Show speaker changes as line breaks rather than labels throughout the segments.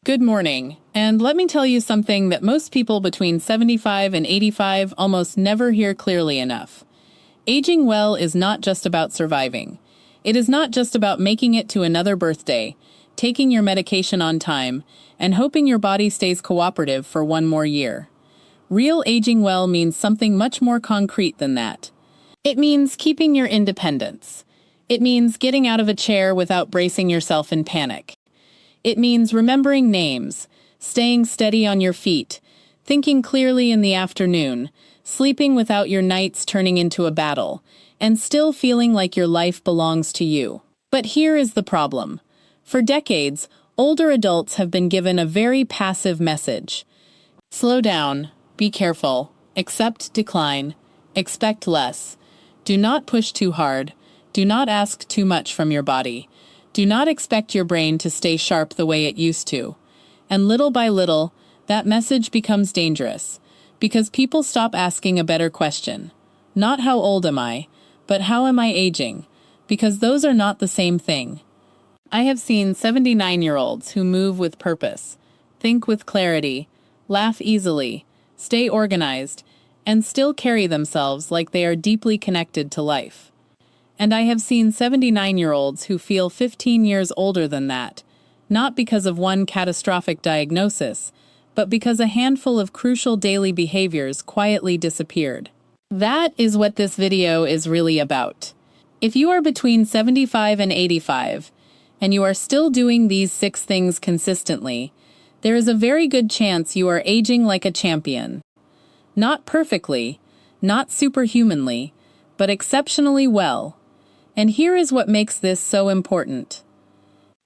Good morning, and let me tell you something that most people between 75 and 85 almost never hear clearly enough. Aging well is not just about surviving. It is not just about making it to another birthday, taking your medication on time, and hoping your body stays cooperative for one more year. Real aging well means something much more concrete than that. It means keeping your independence. It means getting out of a chair without bracing yourself in panic. It means remembering names, staying steady on your feet, thinking clearly in the afternoon, sleeping without your nights turning into a battle, and still feeling like your life belongs to you. But here is the problem. For decades, older adults have been given a very passive message. Slow down, be careful, accept decline, expect less. Do not push too hard, do not ask too much from your body. Do not expect your brain to stay sharp the way it used to. And little by little, that message becomes dangerous, because people stop asking a better question. Not how old am I, but how am I aging? Because those are not the same thing. I have seen 79-year-olds who move with purpose, think with clarity, laugh easily, stay organized, and still carry themselves like they are deeply connected to life. And I have seen 79-year-olds who feel 15 years older than that, not because of one catastrophic diagnosis, but because a handful of crucial daily behaviors quietly disappeared. That is what this video is really about. If you are between 75 and 85, and you are still doing these 6 things consistently, there is a very good chance you are aging like a champion. Not perfectly, not superhumanly, but exceptionally well. And here is what makes this so important.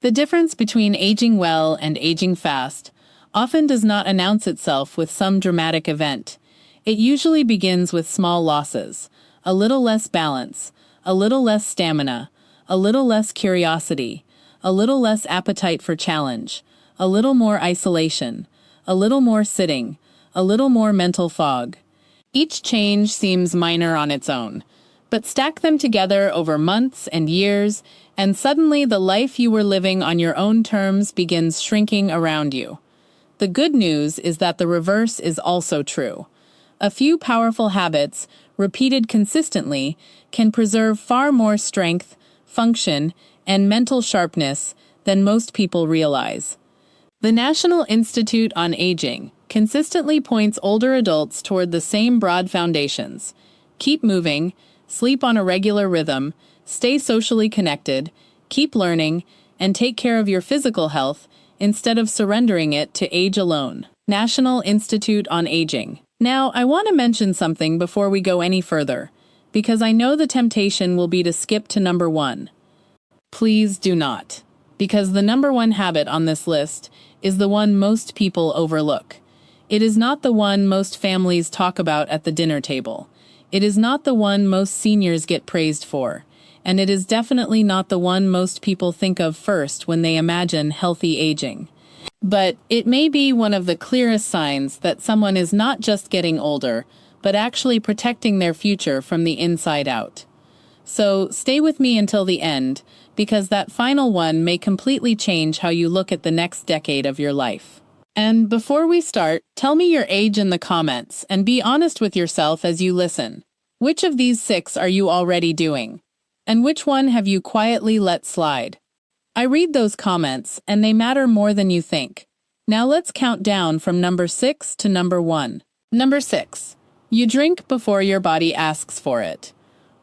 The difference between aging well and aging fast often does not announce itself with some dramatic event. It usually begins with small losses, a little less balance, a little less stamina, a little less curiosity, a little less appetite for challenge, a little more isolation, a little more sitting, a little more mental fog. Each change seems minor on its own, but stack them together over months and years, and suddenly the life you were living on your own terms begins shrinking around you. The good news is that the reverse is also true. A few powerful habits, repeated consistently, can preserve far more strength, function, and mental sharpness than most people realize. The National Institute on Aging consistently points older adults toward the same broad foundations. Keep moving, sleep on a regular rhythm, stay socially connected, keep learning, and take care of your physical health instead of surrendering it to age alone. National Institute on Aging. Now, I want to mention something before we go any further, because I know the temptation will be to skip to number 1. Please do not, because the number 1 habit on this list is the one most people overlook. It is not the one most families talk about at the dinner table. It is not the one most seniors get praised for, and it is definitely not the one most people think of first when they imagine healthy aging. But it may be one of the clearest signs that someone is not just getting older, but actually protecting their future from the inside out. So stay with me until the end, because that final one may completely change how you look at the next decade of your life. And before we start, tell me your age in the comments and be honest with yourself as you listen. Which of these 6 are you already doing? And which one have you quietly let slide? I read those comments, and they matter more than you think. Now let's count down from number 6 to number 1. Number 6. You drink before your body asks for it.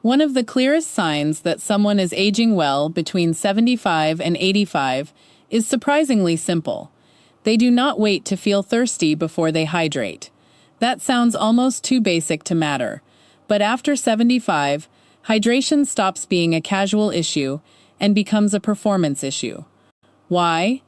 One of the clearest signs that someone is aging well between 75 and 85 is surprisingly simple. They do not wait to feel thirsty before they hydrate. That sounds almost too basic to matter. But after 75, hydration stops being a casual issue and becomes a performance issue. Why?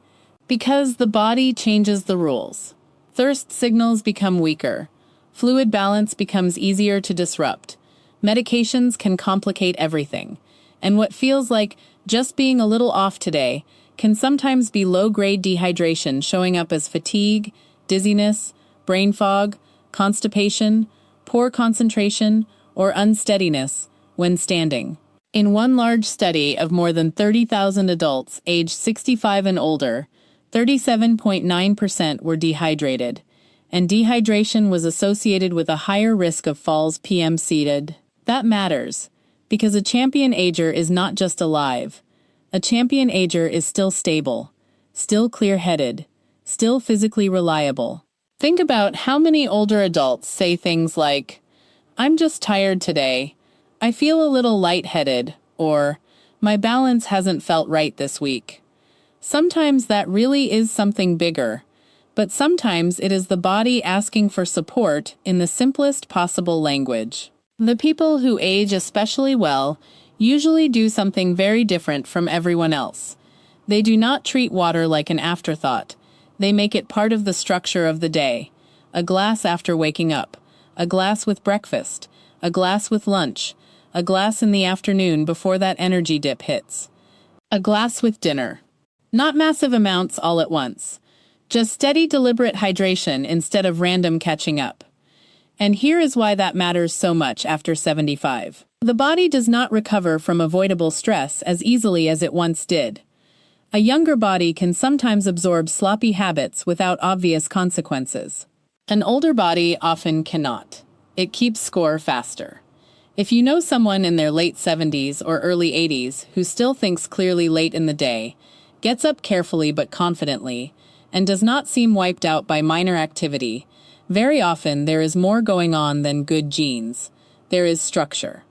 Because the body changes the rules. Thirst signals become weaker. Fluid balance becomes easier to disrupt. Medications can complicate everything. And what feels like just being a little off today can sometimes be low-grade dehydration showing up as fatigue, dizziness, brain fog, constipation, poor concentration, or unsteadiness when standing. In one large study of more than 30,000 adults aged 65 and older, 37.9% were dehydrated, and dehydration was associated with a higher risk of falls PM seated. That matters, because a champion ager is not just alive. A champion ager is still stable, still clear-headed, still physically reliable. Think about how many older adults say things like, "I'm just tired today," "I feel a little lightheaded," or "My balance hasn't felt right this week." Sometimes that really is something bigger, but sometimes it is the body asking for support in the simplest possible language. The people who age especially well usually do something very different from everyone else. They do not treat water like an afterthought. They make it part of the structure of the day. A glass after waking up, a glass with breakfast, a glass with lunch, a glass in the afternoon before that energy dip hits, a glass with dinner. Not massive amounts all at once. Just steady, deliberate hydration instead of random catching up. And here is why that matters so much after 75. The body does not recover from avoidable stress as easily as it once did. A younger body can sometimes absorb sloppy habits without obvious consequences. An older body often cannot. It keeps score faster. If you know someone in their late 70s or early 80s who still thinks clearly late in the day, gets up carefully but confidently, and does not seem wiped out by minor activity, very often there is more going on than good genes. There is structure.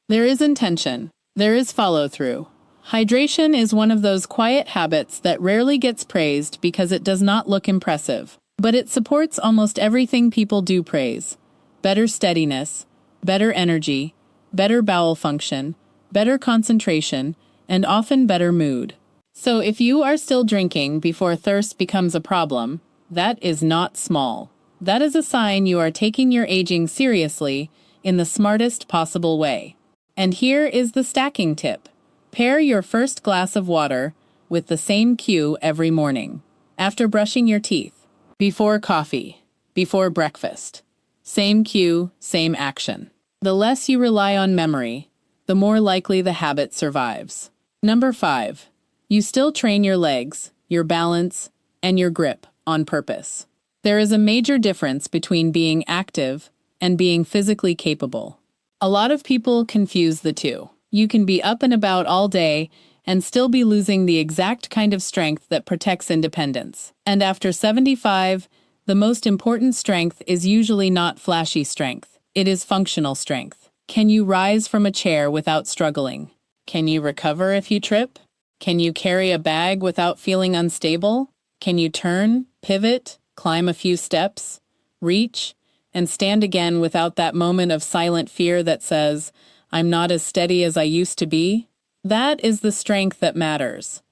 There is intention. There is follow-through. Hydration is one of those quiet habits that rarely gets praised because it does not look impressive, but it supports almost everything people do praise. Better steadiness, better energy, better bowel function, better concentration, and often better mood. So if you are still drinking before thirst becomes a problem, that is not small. That is a sign you are taking your aging seriously in the smartest possible way. And here is the stacking tip. Pair your first glass of water with the same cue every morning. After brushing your teeth, before coffee, before breakfast. Same cue, same action. The less you rely on memory, the more likely the habit survives. Number 5. You still train your legs, your balance, and your grip on purpose. There is a major difference between being active and being physically capable. A lot of people confuse the two. You can be up and about all day and still be losing the exact kind of strength that protects independence. And after 75, the most important strength is usually not flashy strength. It is functional strength. Can you rise from a chair without struggling? Can you recover if you trip? Can you carry a bag without feeling unstable? Can you turn, pivot, climb a few steps, reach, and stand again without that moment of silent fear that says, "I'm not as steady as I used to be"? That is the strength that matters.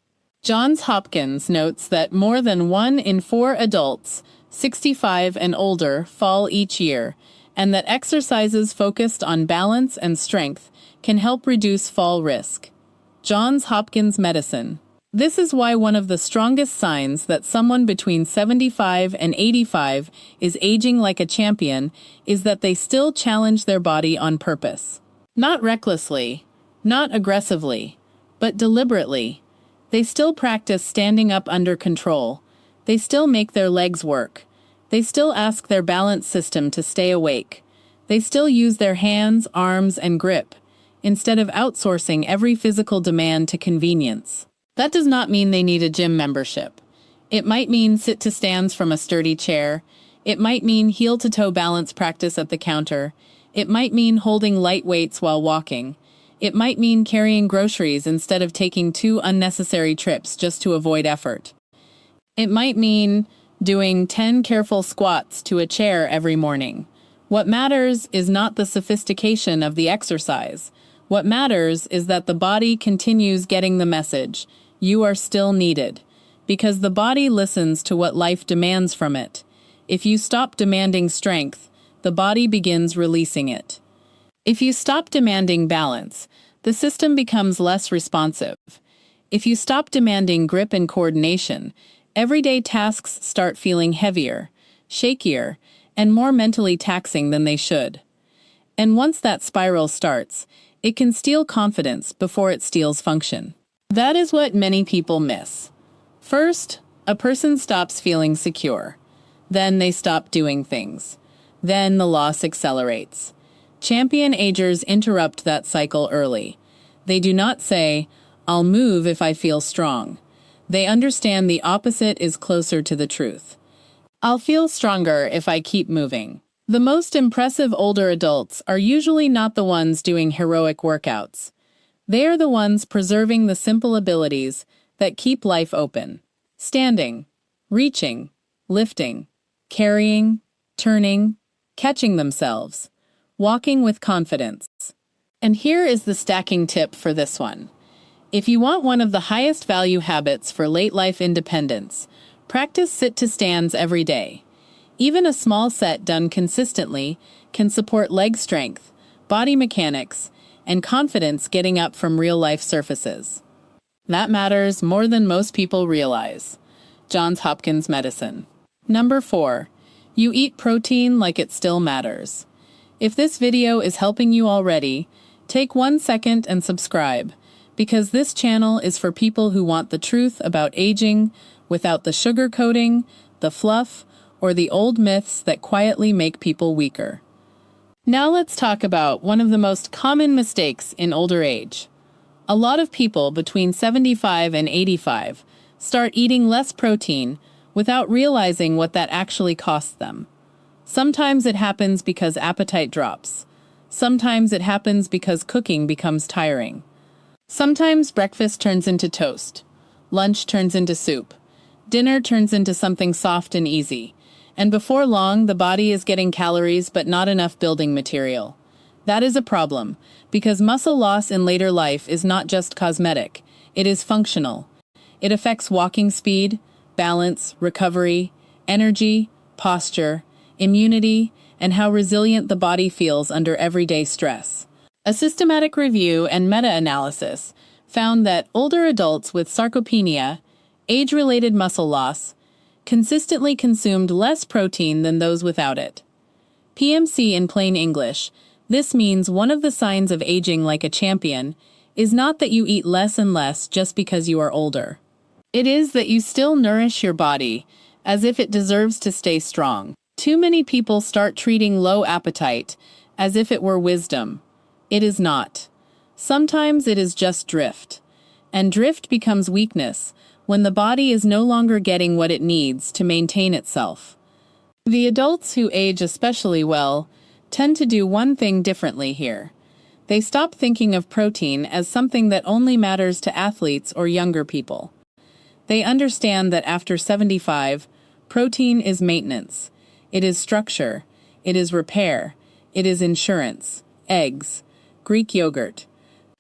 Johns Hopkins notes that more than 1 in 4 adults, 65 and older, fall each year, and that exercises focused on balance and strength can help reduce fall risk. Johns Hopkins Medicine. This is why one of the strongest signs that someone between 75 and 85 is aging like a champion is that they still challenge their body on purpose. Not recklessly, not aggressively, but deliberately. They still practice standing up under control. They still make their legs work. They still ask their balance system to stay awake. They still use their hands, arms, and grip, instead of outsourcing every physical demand to convenience. That does not mean they need a gym membership. It might mean sit-to-stands from a sturdy chair. It might mean heel-to-toe balance practice at the counter. It might mean holding light weights while walking. It might mean carrying groceries instead of taking 2 unnecessary trips just to avoid effort. It might mean doing 10 careful squats to a chair every morning. What matters is not the sophistication of the exercise. What matters is that the body continues getting the message. You are still needed. Because the body listens to what life demands from it. If you stop demanding strength, the body begins releasing it. If you stop demanding balance, the system becomes less responsive. If you stop demanding grip and coordination, everyday tasks start feeling heavier, shakier, and more mentally taxing than they should. And once that spiral starts, it can steal confidence before it steals function. That is what many people miss. First, A person stops feeling secure. Then they stop doing things. Then the loss accelerates. Champion agers interrupt that cycle early. They do not say, "I'll move if I feel strong." They understand the opposite is closer to the truth. "I'll feel stronger if I keep moving." The most impressive older adults are usually not the ones doing heroic workouts. They are the ones preserving the simple abilities that keep life open. Standing, reaching, lifting, carrying, turning, catching themselves, walking with confidence. And here is the stacking tip for this one. If you want one of the highest value habits for late life independence, practice sit-to-stands every day. Even a small set done consistently can support leg strength, body mechanics, and confidence getting up from real-life surfaces. That matters more than most people realize. Johns Hopkins Medicine. Number 4. You eat protein like it still matters. If this video is helping you already, take 1 second and subscribe, because this channel is for people who want the truth about aging without the sugarcoating, the fluff, or the old myths that quietly make people weaker. Now let's talk about one of the most common mistakes in older age. A lot of people between 75 and 85 start eating less protein without realizing what that actually costs them. Sometimes it happens because appetite drops. Sometimes it happens because cooking becomes tiring. Sometimes breakfast turns into toast. Lunch turns into soup. Dinner turns into something soft and easy. And before long, the body is getting calories but not enough building material. That is a problem, because muscle loss in later life is not just cosmetic, it is functional. It affects walking speed, balance, recovery, energy, posture, immunity, and how resilient the body feels under everyday stress. A systematic review and meta-analysis found that older adults with sarcopenia, age-related muscle loss, consistently consumed less protein than those without it. PMC in plain English, this means one of the signs of aging like a champion is not that you eat less and less just because you are older. It is that you still nourish your body as if it deserves to stay strong. Too many people start treating low appetite as if it were wisdom. It is not. Sometimes it is just drift. And drift becomes weakness when the body is no longer getting what it needs to maintain itself. The adults who age especially well tend to do one thing differently here. They stop thinking of protein as something that only matters to athletes or younger people. They understand that after 75, protein is maintenance. It is structure. It is repair. It is insurance. Eggs, Greek yogurt,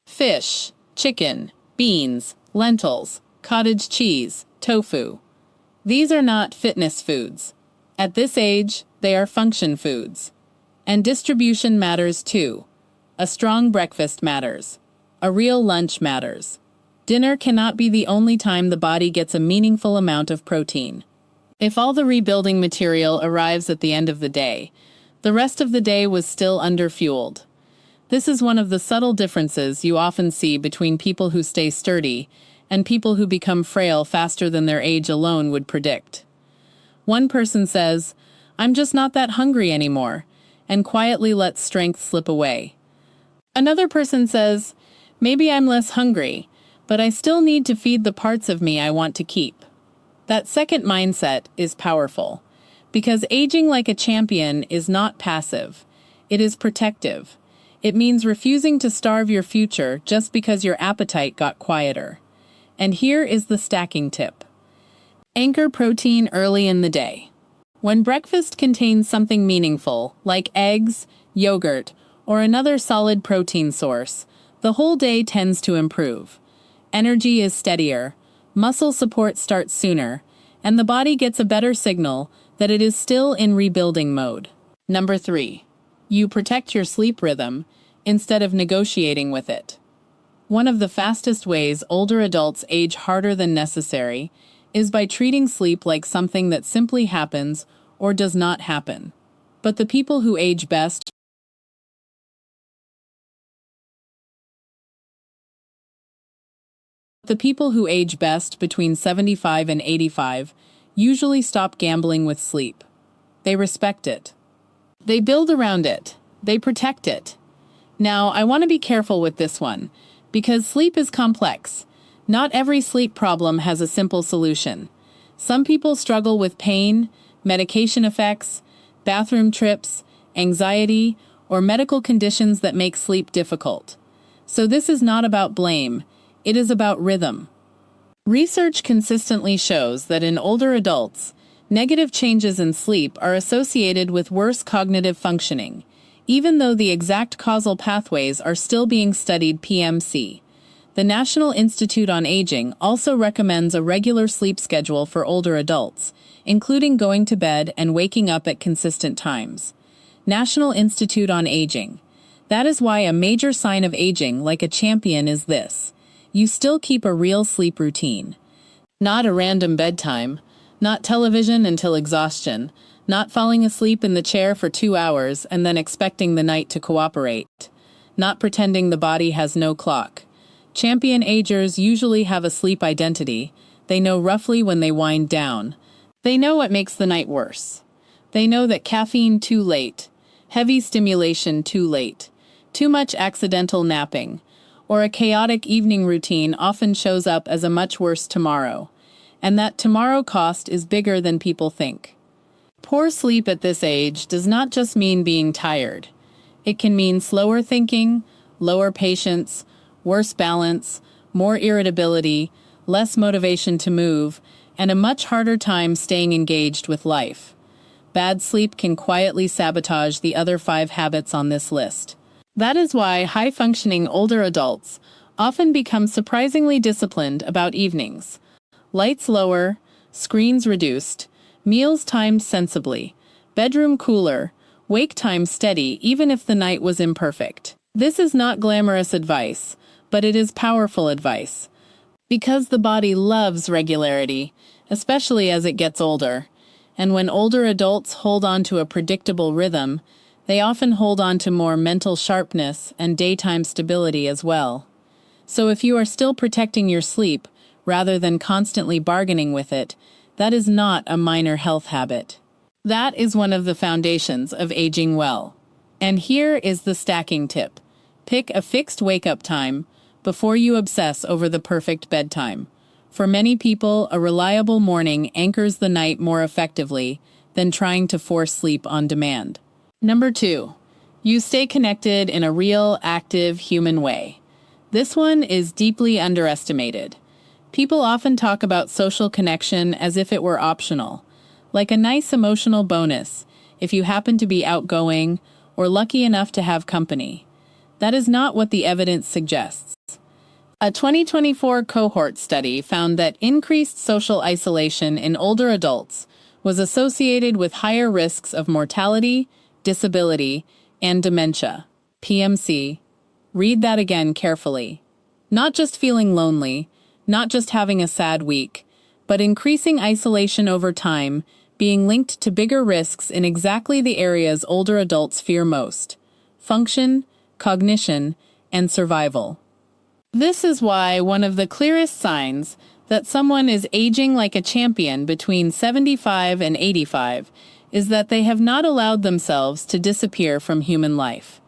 fish, chicken, beans, lentils, cottage cheese, tofu. These are not fitness foods. At this age, they are function foods. And distribution matters too. A strong breakfast matters. A real lunch matters. Dinner cannot be the only time the body gets a meaningful amount of protein. If all the rebuilding material arrives at the end of the day, the rest of the day was still underfueled. This is one of the subtle differences you often see between people who stay sturdy and people who become frail faster than their age alone would predict. One person says, "I'm just not that hungry anymore," and quietly lets strength slip away. Another person says, "Maybe I'm less hungry, but I still need to feed the parts of me I want to keep." That second mindset is powerful, because aging like a champion is not passive. It is protective. It means refusing to starve your future just because your appetite got quieter. And here is the stacking tip. Anchor protein early in the day. When breakfast contains something meaningful, like eggs, yogurt, or another solid protein source, the whole day tends to improve. Energy is steadier, muscle support starts sooner, and the body gets a better signal that it is still in rebuilding mode. Number 3. You protect your sleep rhythm instead of negotiating with it. One of the fastest ways older adults age harder than necessary is by treating sleep like something that simply happens or does not happen. But the people who age best The people who age best between 75 and 85 usually stop gambling with sleep. They respect it. They build around it. They protect it. Now, I want to be careful with this one, because sleep is complex. Not every sleep problem has a simple solution. Some people struggle with pain, medication effects, bathroom trips, anxiety, or medical conditions that make sleep difficult. So this is not about blame, it is about rhythm. Research consistently shows that in older adults, negative changes in sleep are associated with worse cognitive functioning, even though the exact causal pathways are still being studied. PMC. The National Institute on Aging also recommends a regular sleep schedule for older adults, including going to bed and waking up at consistent times. National Institute on Aging. That is why a major sign of aging like a champion is this: you still keep a real sleep routine. Not a random bedtime, not television until exhaustion, not falling asleep in the chair for 2 hours and then expecting the night to cooperate, not pretending the body has no clock. Champion agers usually have a sleep identity. They know roughly when they wind down. They know what makes the night worse. They know that caffeine too late, heavy stimulation too late, too much accidental napping, or a chaotic evening routine often shows up as a much worse tomorrow, and that tomorrow cost is bigger than people think. Poor sleep at this age does not just mean being tired. It can mean slower thinking, lower patience, worse balance, more irritability, less motivation to move, and a much harder time staying engaged with life. Bad sleep can quietly sabotage the other 5 habits on this list. That is why high-functioning older adults often become surprisingly disciplined about evenings. Lights lower, screens reduced, meals timed sensibly, bedroom cooler, wake time steady even if the night was imperfect. This is not glamorous advice, but it is powerful advice. Because the body loves regularity, especially as it gets older. And when older adults hold on to a predictable rhythm, they often hold on to more mental sharpness and daytime stability as well. So if you are still protecting your sleep, rather than constantly bargaining with it, that is not a minor health habit. That is one of the foundations of aging well. And here is the stacking tip. Pick a fixed wake-up time before you obsess over the perfect bedtime. For many people, a reliable morning anchors the night more effectively than trying to force sleep on demand. Number 2. You stay connected in a real, active, human way. This one is deeply underestimated. People often talk about social connection as if it were optional, like a nice emotional bonus if you happen to be outgoing or lucky enough to have company. That is not what the evidence suggests. A 2024 cohort study found that increased social isolation in older adults was associated with higher risks of mortality, disability, and dementia. PMC. Read that again carefully. Not just feeling lonely, not just having a sad week, but increasing isolation over time being linked to bigger risks in exactly the areas older adults fear most: function, cognition, and survival. This is why one of the clearest signs that someone is aging like a champion between 75 and 85 is that they have not allowed themselves to disappear from human life.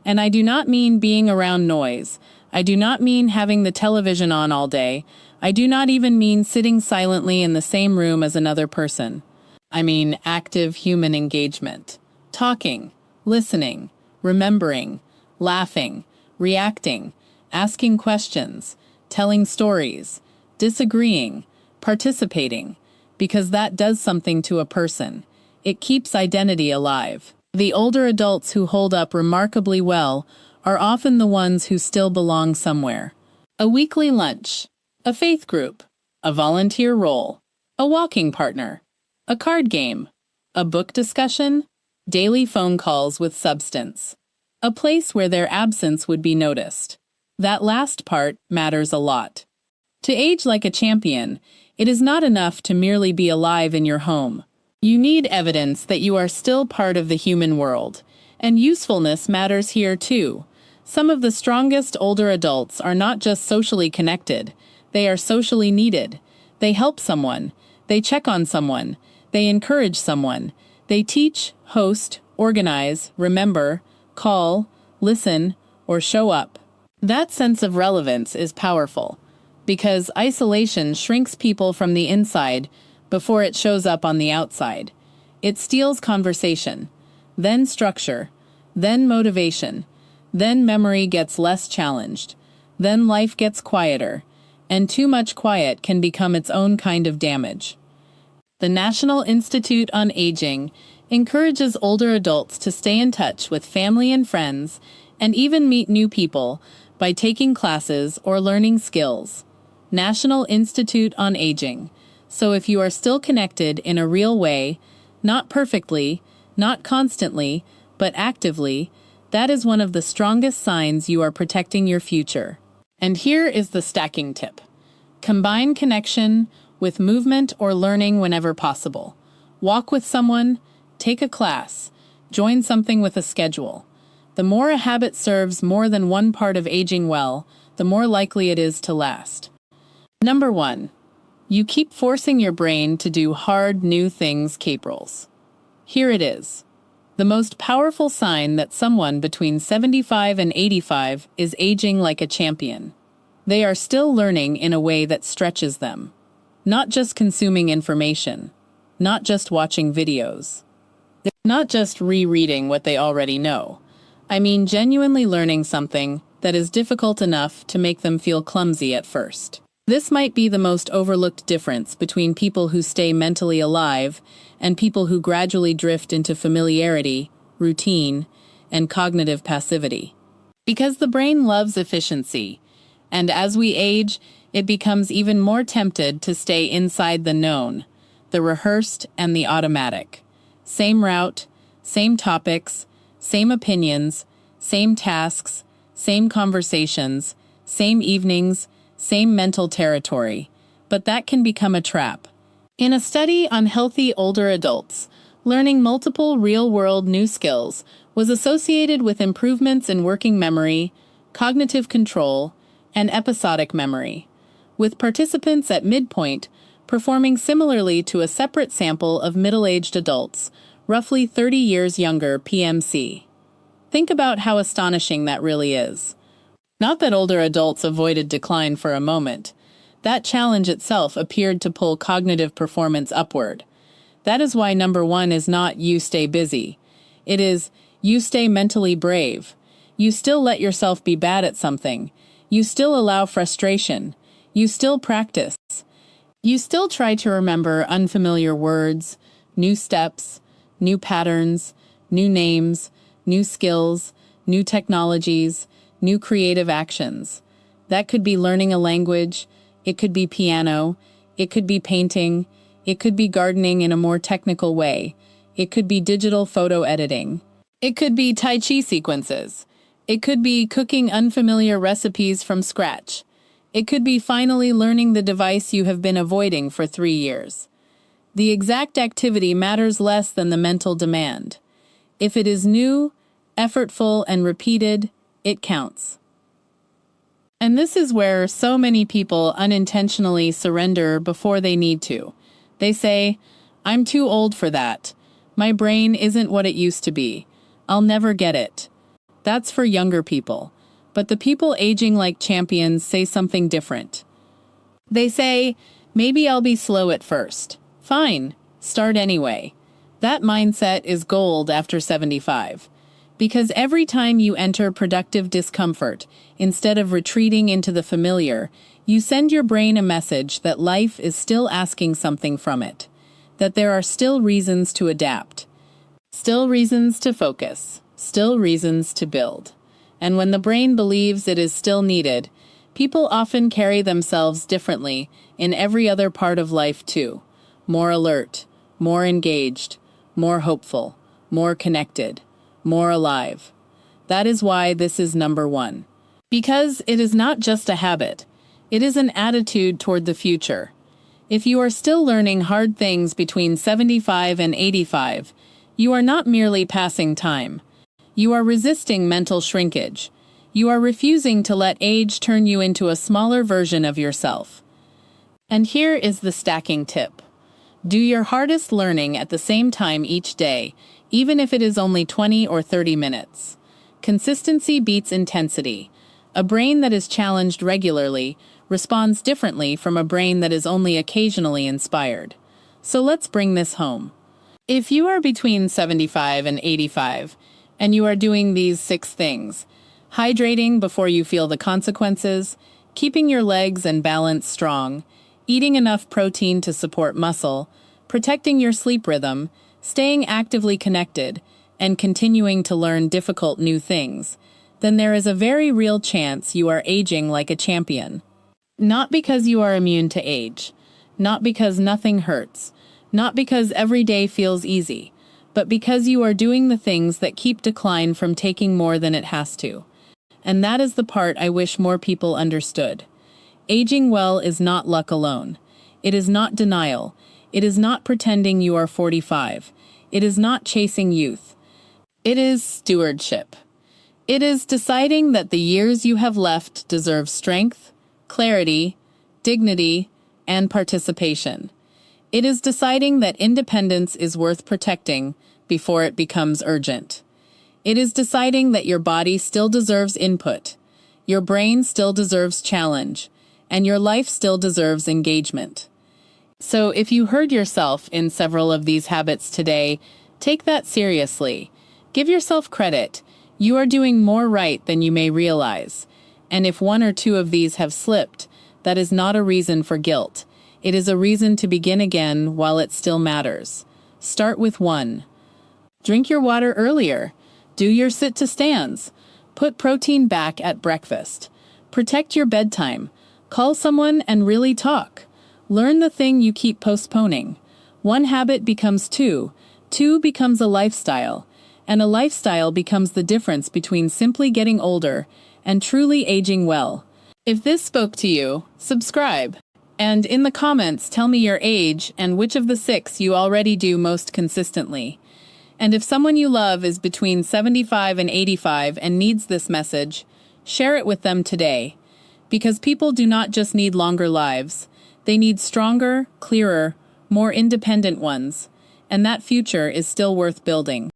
And I do not mean being around noise. I do not mean having the television on all day. I do not even mean sitting silently in the same room as another person. I mean active human engagement. Talking, listening, remembering, laughing, reacting, asking questions, telling stories, disagreeing, participating, because that does something to a person. It keeps identity alive. The older adults who hold up remarkably well are often the ones who still belong somewhere. A weekly lunch, a faith group, a volunteer role, a walking partner, a card game, a book discussion, daily phone calls with substance, a place where their absence would be noticed. That last part matters a lot. To age like a champion, it is not enough to merely be alive in your home. You need evidence that you are still part of the human world, and usefulness matters here too. Some of the strongest older adults are not just socially connected, They are socially needed. They help someone. They check on someone. They encourage someone. They teach, host, organize, remember, call, listen, or show up. That sense of relevance is powerful, because isolation shrinks people from the inside before it shows up on the outside. It steals conversation, then structure, then motivation, then memory gets less challenged, then life gets quieter, and too much quiet can become its own kind of damage. The National Institute on Aging encourages older adults to stay in touch with family and friends and even meet new people by taking classes or learning skills. National Institute on Aging. So if you are still connected in a real way, not perfectly, not constantly, but actively, that is one of the strongest signs you are protecting your future. And here is the stacking tip. Combine connection with movement or learning whenever possible. Walk with someone, take a class, join something with a schedule. The more a habit serves more than one part of aging well, the more likely it is to last. Number 1. You keep forcing your brain to do hard, new things, caprals. Here it is. The most powerful sign that someone between 75 and 85 is aging like a champion. They are still learning in a way that stretches them. Not just consuming information, not just watching videos. They're not just rereading what they already know. I mean genuinely learning something that is difficult enough to make them feel clumsy at first. This might be the most overlooked difference between people who stay mentally alive and people who gradually drift into familiarity, routine, and cognitive passivity. Because the brain loves efficiency, and as we age, it becomes even more tempted to stay inside the known, the rehearsed and the automatic. Same route, same topics, same opinions, same tasks, same conversations, same evenings, same mental territory. But that can become a trap. In a study on healthy older adults, learning multiple real-world new skills was associated with improvements in working memory, cognitive control, and episodic memory, with participants at midpoint performing similarly to a separate sample of middle-aged adults, roughly 30 years younger PMC. Think about how astonishing that really is. Not that older adults avoided decline for a moment. That challenge itself appeared to pull cognitive performance upward. That is why number 1 is not you stay busy. It is you stay mentally brave. You still let yourself be bad at something. You still allow frustration. You still practice. You still try to remember unfamiliar words, new steps, new patterns, new names, new skills, new technologies, new creative actions. That could be learning a language, it could be piano, it could be painting, it could be gardening in a more technical way, it could be digital photo editing, it could be Tai Chi sequences, it could be cooking unfamiliar recipes from scratch, it could be finally learning the device you have been avoiding for 3 years. The exact activity matters less than the mental demand. If it is new, effortful, and repeated, it counts. And this is where so many people unintentionally surrender before they need to. They say, I'm too old for that. My brain isn't what it used to be. I'll never get it. That's for younger people. But the people aging like champions say something different. They say, maybe I'll be slow at first. Fine, start anyway. That mindset is gold after 75. Because every time you enter productive discomfort, instead of retreating into the familiar, you send your brain a message that life is still asking something from it, that there are still reasons to adapt, still reasons to focus, still reasons to build. And when the brain believes it is still needed, people often carry themselves differently in every other part of life too. More alert, more engaged, more hopeful, more connected, more alive. That is why this is number 1. Because it is not just a habit, it is an attitude toward the future. If you are still learning hard things between 75 and 85, you are not merely passing time. You are resisting mental shrinkage. You are refusing to let age turn you into a smaller version of yourself. And here is the stacking tip. Do your hardest learning at the same time each day, even if it is only 20 or 30 minutes. Consistency beats intensity. A brain that is challenged regularly responds differently from a brain that is only occasionally inspired. So let's bring this home. If you are between 75 and 85, and you are doing these 6 things, hydrating before you feel the consequences, keeping your legs and balance strong, eating enough protein to support muscle, protecting your sleep rhythm, staying actively connected, and continuing to learn difficult new things, then there is a very real chance you are aging like a champion. Not because you are immune to age, not because nothing hurts, not because every day feels easy, but because you are doing the things that keep decline from taking more than it has to. And that is the part I wish more people understood. Aging well is not luck alone. It is not denial. It is not pretending you are 45. It is not chasing youth. It is stewardship. It is deciding that the years you have left deserve strength, clarity, dignity, and participation. It is deciding that independence is worth protecting before it becomes urgent. It is deciding that your body still deserves input, your brain still deserves challenge, and your life still deserves engagement. So if you heard yourself in several of these habits today, take that seriously. Give yourself credit. You are doing more right than you may realize. And if 1 or 2 of these have slipped, that is not a reason for guilt. It is a reason to begin again while it still matters. Start with 1. Drink your water earlier. Do your sit to stands. Put protein back at breakfast. Protect your bedtime. Call someone and really talk. Learn the thing you keep postponing. 1 habit becomes 2. 2 becomes a lifestyle. And a lifestyle becomes the difference between simply getting older and truly aging well. If this spoke to you, subscribe. And in the comments, tell me your age and which of the 6 you already do most consistently. And if someone you love is between 75 and 85 and needs this message, share it with them today. Because people do not just need longer lives, they need stronger, clearer, more independent ones. And that future is still worth building.